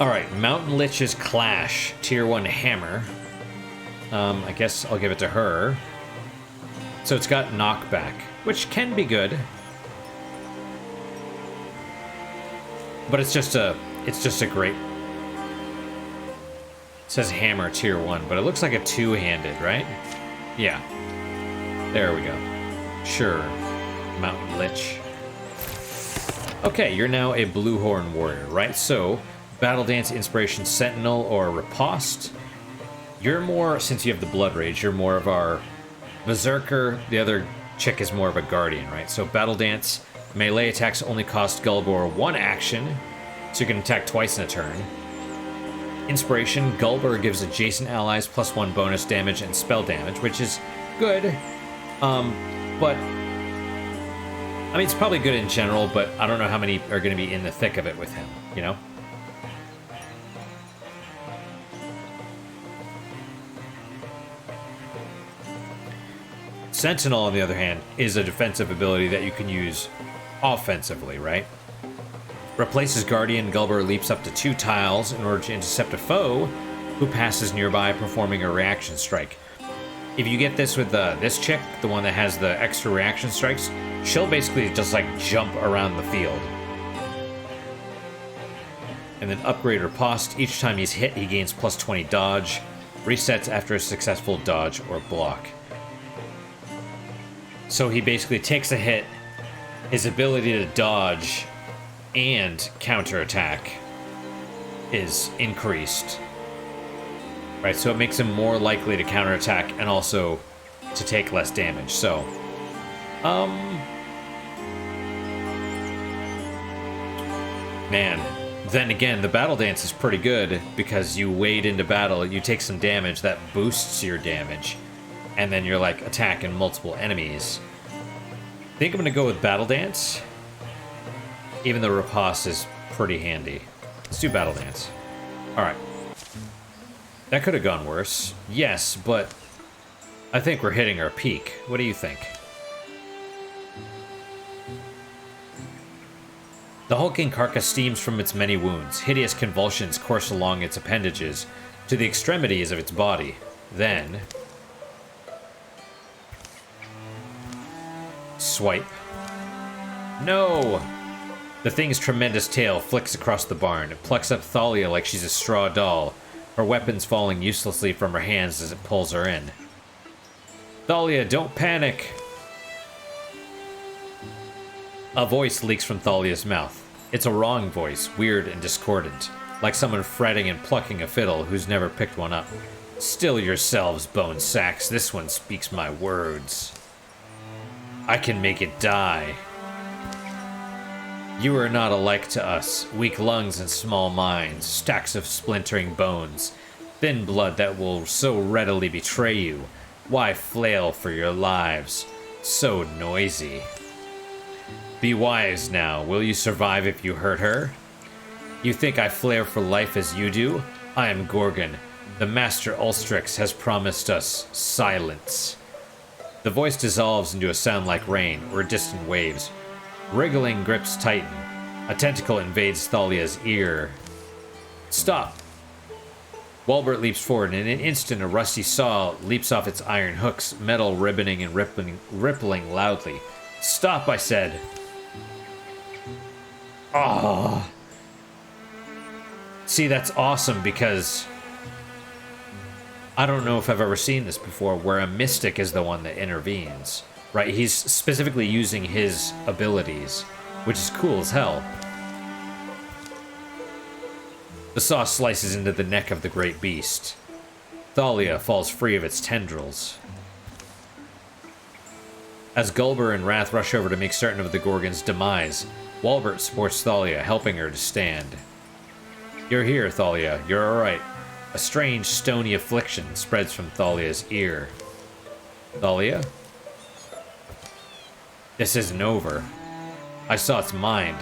Alright, Mountain Lich's Clash. Tier 1 Hammer. I guess I'll give it to her. So it's got knockback, which can be good. But it's just a great... It says hammer tier 1, but it looks like a 2-handed, right? Yeah. There we go. Sure. Mountain Lich. Okay, you're now a Bluehorn warrior, right? So, Battle Dance, Inspiration, Sentinel, or Riposte. You're more, since you have the Blood Rage, you're more of our Berserker. The other chick is more of a Guardian, right? So, Battle Dance... Melee attacks only cost Gulliver 1 action, so you can attack twice in a turn. Inspiration, Gulliver gives adjacent allies +1 bonus damage and spell damage, which is good. But, I mean, it's probably good in general, but I don't know how many are going to be in the thick of it with him, you know? Sentinel, on the other hand, is a defensive ability that you can use offensively, right? Replaces Guardian. Gulliver leaps up to 2 tiles in order to intercept a foe who passes nearby, performing a reaction strike. If you get this with this chick, the one that has the extra reaction strikes, she'll basically just like jump around the field. And then upgrade Riposte. Each time he's hit, he gains +20 dodge. Resets after a successful dodge or block. So he basically takes a hit, his ability to dodge and counterattack is increased. Right, so it makes him more likely to counterattack and also to take less damage. So, man, then again, the Battle Dance is pretty good because you wade into battle, you take some damage that boosts your damage, and then you're like attacking multiple enemies. I think I'm gonna go with Battle Dance, even though Riposte is pretty handy. Let's do Battle Dance. Alright. That could have gone worse. Yes, but I think we're hitting our peak. What do you think? The hulking carcass steams from its many wounds. Hideous convulsions course along its appendages to the extremities of its body. Then... swipe. No! The thing's tremendous tail flicks across the barn. It plucks up Thalia like she's a straw doll, her weapons falling uselessly from her hands as it pulls her in. Thalia, don't panic! A voice leaks from Thalia's mouth. It's a wrong voice, weird and discordant, like someone fretting and plucking a fiddle who's never picked one up. Still yourselves, bone sacks. This one speaks my words. I can make it die. You are not alike to us, weak lungs and small minds, stacks of splintering bones, thin blood that will so readily betray you. Why flail for your lives? So noisy. Be wise now. Will you survive if you hurt her? You think I flare for life as you do? I am Gorgon. The Master Ulstrix has promised us silence. The voice dissolves into a sound like rain or distant waves. Wriggling grips tighten. A tentacle invades Thalia's ear. Stop! Walbert leaps forward, and in an instant a rusty saw leaps off its iron hooks, metal ribboning and rippling loudly. Stop, I said! Oh. See, that's awesome because I don't know if I've ever seen this before, where a mystic is the one that intervenes. Right? He's specifically using his abilities, which is cool as hell. The saw slices into the neck of the great beast. Thalia falls free of its tendrils. As Gulber and Wrath rush over to make certain of the Gorgon's demise, Walbert supports Thalia, helping her to stand. You're here, Thalia. You're alright. A strange, stony affliction spreads from Thalia's ear. Thalia? This isn't over. I saw its mind.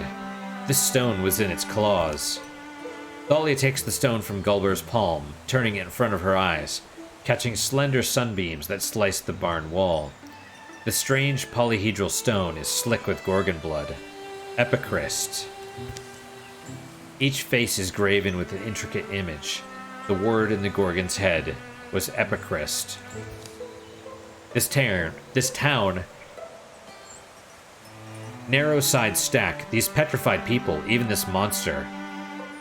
This stone was in its claws. Thalia takes the stone from Gulber's palm, turning it in front of her eyes, catching slender sunbeams that slice the barn wall. The strange polyhedral stone is slick with Gorgon blood. Epichrist. Each face is graven with an intricate image. The word in the Gorgon's head was Epichrist. This town, narrow side stack, these petrified people, even this monster,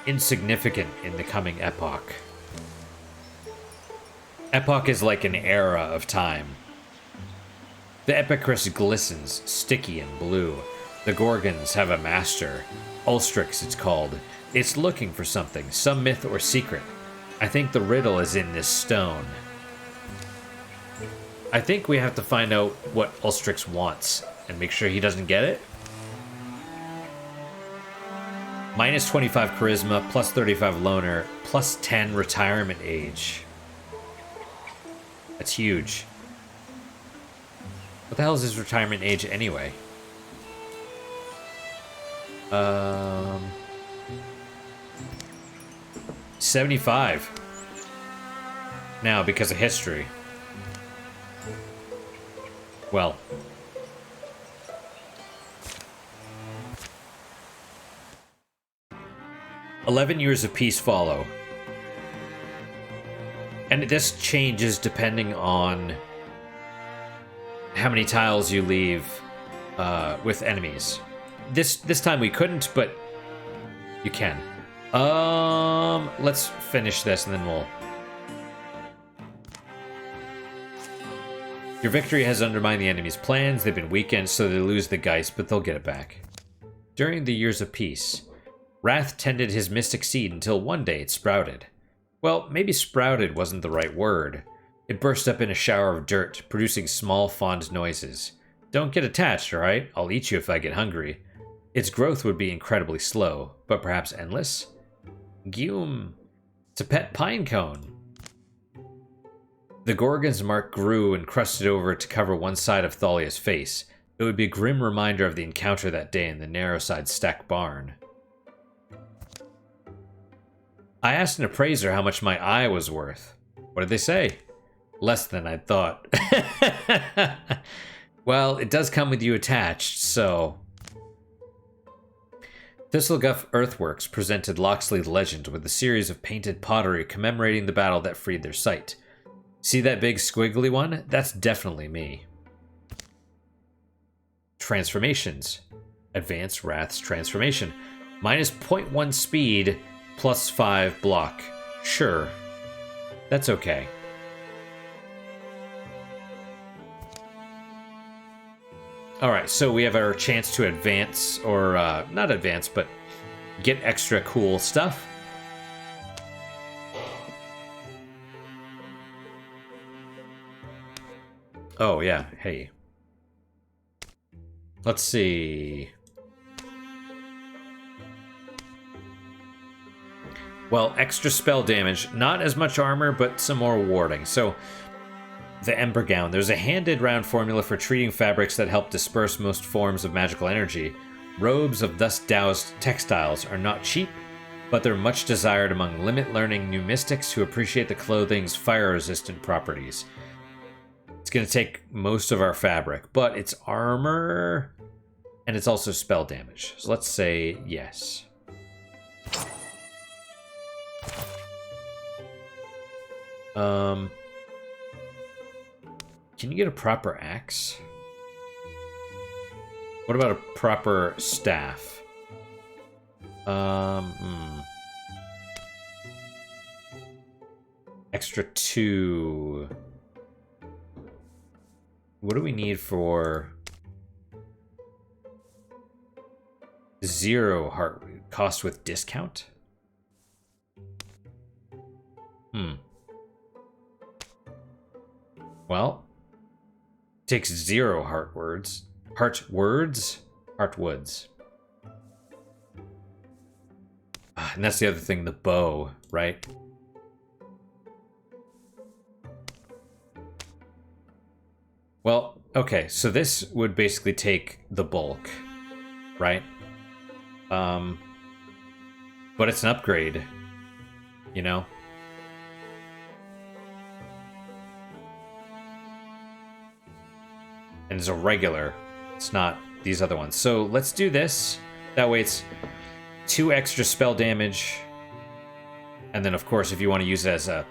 insignificant in the coming epoch. Epoch is like an era of time. The Epichrist glistens, sticky and blue. The Gorgons have a master. Ulstrix, it's called. It's looking for something, some myth or secret. I think the riddle is in this stone. I think we have to find out what Ulstrix wants and make sure he doesn't get it. Minus 25 charisma, plus 35 loner, plus 10 retirement age. That's huge. What the hell is his retirement age anyway? 75. Now, because of history. Well. "11 years of peace follow. And this changes depending on how many tiles you leave with enemies. This time we couldn't, but you can. Let's finish this and then we'll... Your victory has undermined the enemy's plans. They've been weakened, so they lose the Geist, but they'll get it back. During the years of peace, Wrath tended his mystic seed until one day it sprouted. Well, maybe sprouted wasn't the right word. It burst up in a shower of dirt, producing small, fond noises. Don't get attached, alright? I'll eat you if I get hungry. Its growth would be incredibly slow, but perhaps endless? Gume. It's a pet pine cone. The Gorgon's mark grew and crusted over to cover one side of Thalia's face. It would be a grim reminder of the encounter that day in the narrow side stack barn. I asked an appraiser how much my eye was worth. What did they say? Less than I'd thought. Well, it does come with you attached, so... Thistleguff Earthworks presented Loxley Legend with a series of painted pottery commemorating the battle that freed their site. See that big squiggly one? That's definitely me. Transformations. Advance Wrath's transformation. Minus 0.1 speed, plus 5 block. Sure. That's okay. Alright, so we have our chance to advance, or not advance, but get extra cool stuff. Oh, yeah, hey. Let's see. Well, extra spell damage. Not as much armor, but some more warding. So, the Ember Gown. There's a handed-round formula for treating fabrics that help disperse most forms of magical energy. Robes of thus doused textiles are not cheap, but they're much desired among limit-learning new mystics who appreciate the clothing's fire-resistant properties. It's going to take most of our fabric, but it's armor, and it's also spell damage. So let's say yes. Can you get a proper axe? What about a proper staff? Extra 2. What do we need for 0 heart cost with discount? Well, takes 0 heart words. Heart words? Heart woods. And that's the other thing, the bow, right? Well, okay, so this would basically take the bulk, right? But it's an upgrade, you know? And it's a regular. It's not these other ones. So let's do this. That way it's 2 extra spell damage. And then, of course, if you want to use it as a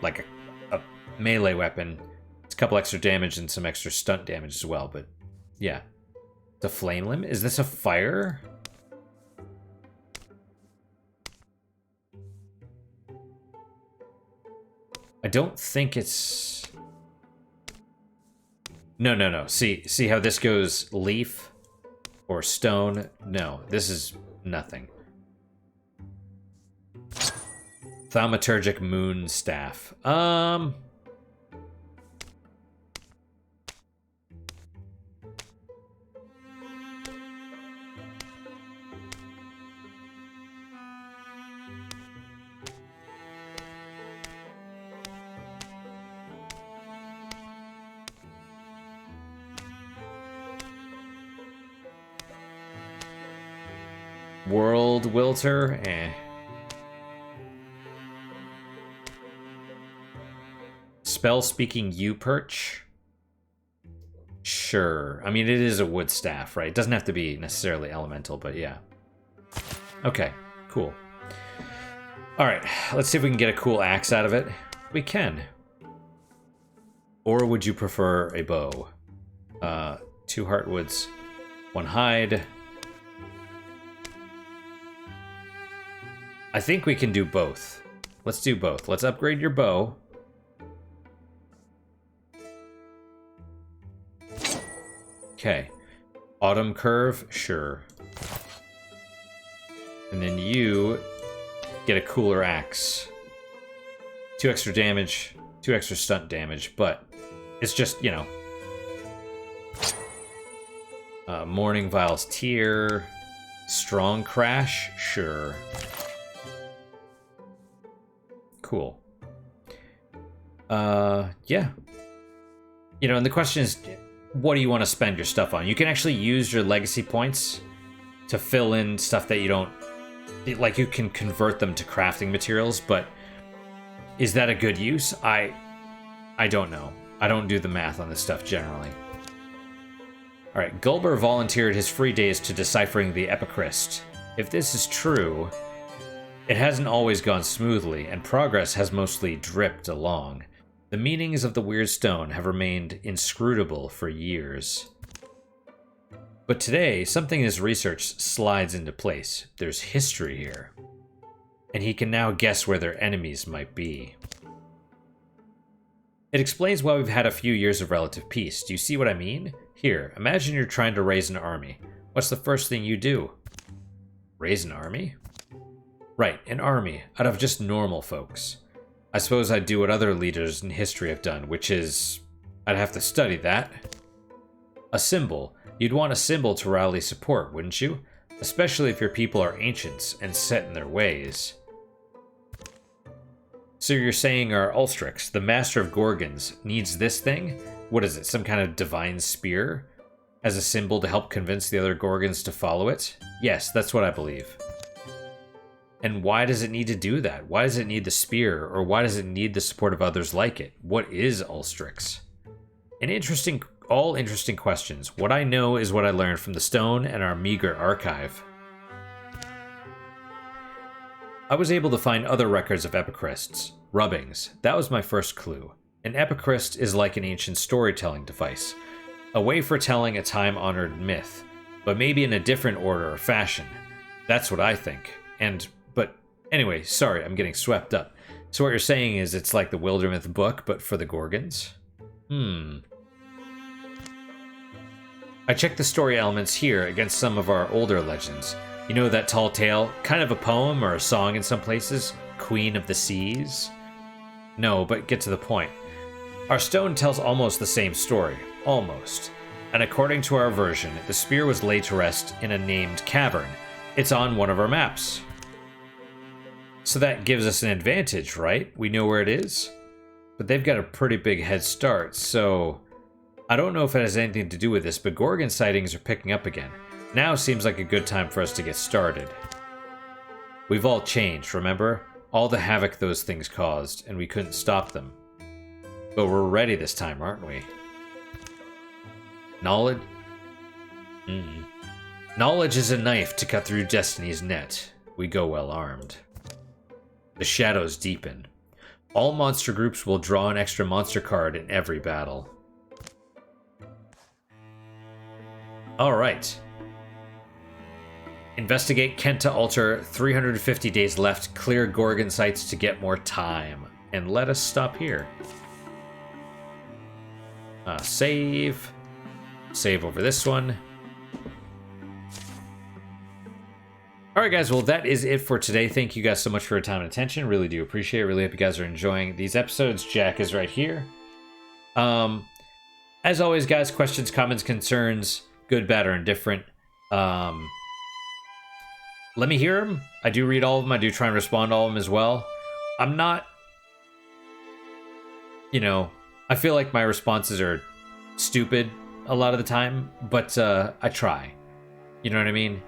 melee weapon, it's a couple extra damage and some extra stunt damage as well. But yeah. The flame limb? Is this a fire? I don't think it's... No. See how this goes leaf or stone? No, this is nothing. Thaumaturgic moon staff. World Wilter? Spell speaking U-perch? Sure. I mean, it is a wood staff, right? It doesn't have to be necessarily elemental, but yeah. Okay, cool. Alright, let's see if we can get a cool axe out of it. We can. Or would you prefer a bow? 2 heartwoods, 1 hide. I think we can do both. Let's do both. Let's upgrade your bow. Okay. Autumn curve, sure. And then you get a cooler axe. 2 extra damage, 2 extra stunt damage, but it's just, you know. Morning Vial's Tear. Strong Crash, sure. Cool. Yeah. You know, and the question is, what do you want to spend your stuff on? You can actually use your legacy points to fill in stuff that you don't... Like, you can convert them to crafting materials, but is that a good use? I don't know. I don't do the math on this stuff generally. Alright, Gulber volunteered his free days to deciphering the Epicryst. If this is true... It hasn't always gone smoothly, and progress has mostly dripped along. The meanings of the weird stone have remained inscrutable for years. But today, something in his research slides into place. There's history here. And he can now guess where their enemies might be. It explains why we've had a few years of relative peace. Do you see what I mean? Here, imagine you're trying to raise an army. What's the first thing you do? Raise an army? Right, an army, out of just normal folks. I suppose I'd do what other leaders in history have done, which is... I'd have to study that. A symbol. You'd want a symbol to rally support, wouldn't you? Especially if your people are ancients and set in their ways. So you're saying our Ulstrix, the master of Gorgons, needs this thing? What is it, some kind of divine spear? As a symbol to help convince the other Gorgons to follow it? Yes, that's what I believe. And why does it need to do that? Why does it need the spear? Or why does it need the support of others like it? What is Ulstrix? All interesting questions. What I know is what I learned from the stone and our meager archive. I was able to find other records of epicrysts, rubbings. That was my first clue. An epicryst is like an ancient storytelling device, a way for telling a time-honored myth, but maybe in a different order or fashion. That's what I think. But anyway, sorry, I'm getting swept up. So what you're saying is it's like the Wildermyth book, but for the Gorgons? I checked the story elements here against some of our older legends. You know that tall tale? Kind of a poem or a song in some places? Queen of the Seas? No, but get to the point. Our stone tells almost the same story. Almost. And according to our version, the spear was laid to rest in a named cavern. It's on one of our maps. So that gives us an advantage, right? We know where it is? But they've got a pretty big head start, so I don't know if it has anything to do with this, but Gorgon sightings are picking up again. Now seems like a good time for us to get started. We've all changed, remember? All the havoc those things caused, and we couldn't stop them. But we're ready this time, aren't we? Knowledge? Knowledge is a knife to cut through destiny's net. We go well armed. The shadows deepen. All monster groups will draw an extra monster card in every battle. Alright. Investigate Kenta Altar, 350 days left, clear Gorgon sites to get more time. And let us stop here. Save. Save over this one. Alright guys, well that is it for today. Thank you guys so much for your time and attention. Really do appreciate it. Really hope you guys are enjoying these episodes. Jack is right here. As always guys, questions, comments, concerns, good, bad, or indifferent. Let me hear them. I do read all of them. I do try and respond to all of them as well. I'm not, I feel like my responses are stupid a lot of the time, but I try. You know what I mean?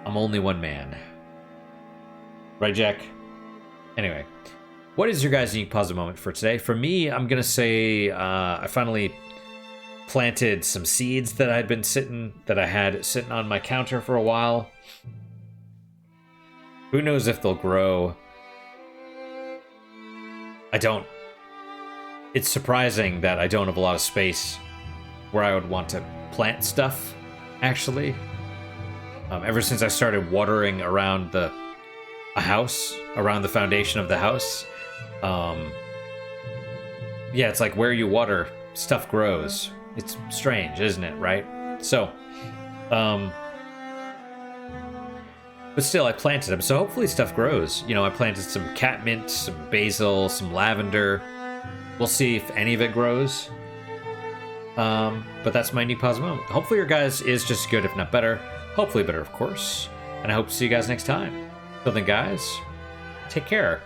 I'm only one man. Right, Jack? Anyway, what is your guys' unique positive moment for today? For me, I'm going to say I finally planted some seeds that I had sitting on my counter for a while. Who knows if they'll grow? I don't. It's surprising that I don't have a lot of space where I would want to plant stuff, actually. Ever since I started watering around a house, around the foundation of the house, yeah, it's like where you water, stuff grows. It's strange, isn't it, right? So, but still, I planted them, so hopefully stuff grows. I planted some catmint, some basil, some lavender. We'll see if any of it grows. But that's my unique positive moment. Hopefully your guys is just good, if not better. Hopefully better, of course. And I hope to see you guys next time. Till then, guys, take care.